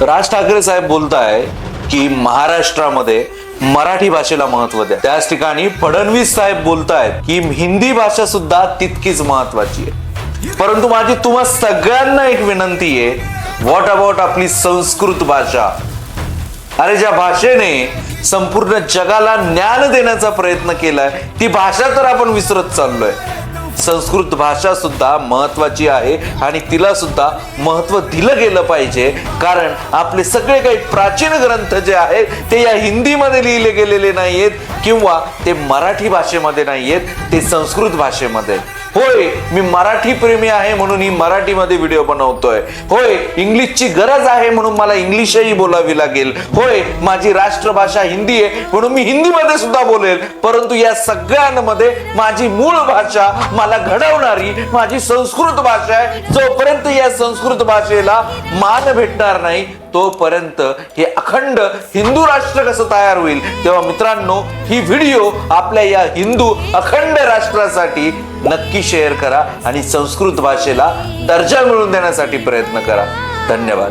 राज ठाकरे साहेब बोलताय की महाराष्ट्रामध्ये मराठी भाषेला महत्व द्या। त्याच ठिकाणी फडणवीस साहेब बोलतायत की हिंदी भाषा सुद्धा तितकीच महत्वाची आहे। परंतु माझी तुम्हा सगळ्यांना एक विनंती आहे, व्हॉट अबाउट आपली संस्कृत भाषा? अरे ज्या भाषेने संपूर्ण जगाला ज्ञान देण्याचा प्रयत्न केलाय ती भाषा तर आपण विसरत चाललोय। संस्कृत भाषा सुद्धा महत्वाची आहे आणि तिला सुद्धा महत्व दिलं गेलं पाहिजे, कारण आपले सगळे काही प्राचीन ग्रंथ जे आहेत ते या हिंदीमध्ये लिहिले गेलेले नाहीयेत किंवा ते मराठी भाषेमध्ये नाहीयेत, ते संस्कृत भाषेमध्ये। होय, मी मराठी प्रेमी आहे म्हणून ही मराठीमध्ये व्हिडिओ बनवतोय। होय, इंग्लिशची गरज आहे म्हणून मला इंग्लिशही बोलावी लागेल। होय, माझी राष्ट्रभाषा हिंदी आहे म्हणून मी हिंदीमध्ये सुद्धा बोलेल। परंतु या सगळ्यांमध्ये माझी मूळ भाषा, मला घडवणारी माझी संस्कृत भाषा आहे। जोपर्यंत या संस्कृत भाषेला मान भेटणार नाही तोपर्यंत हे अखंड हिंदू राष्ट्र कसं तयार होईल? तेव्हा मित्रांनो, ही व्हिडिओ आपल्या या हिंदू अखंड राष्ट्रासाठी नक्की शेअर करा आणि संस्कृत भाषेला दर्जा मिळवून देण्यासाठी प्रयत्न करा। धन्यवाद।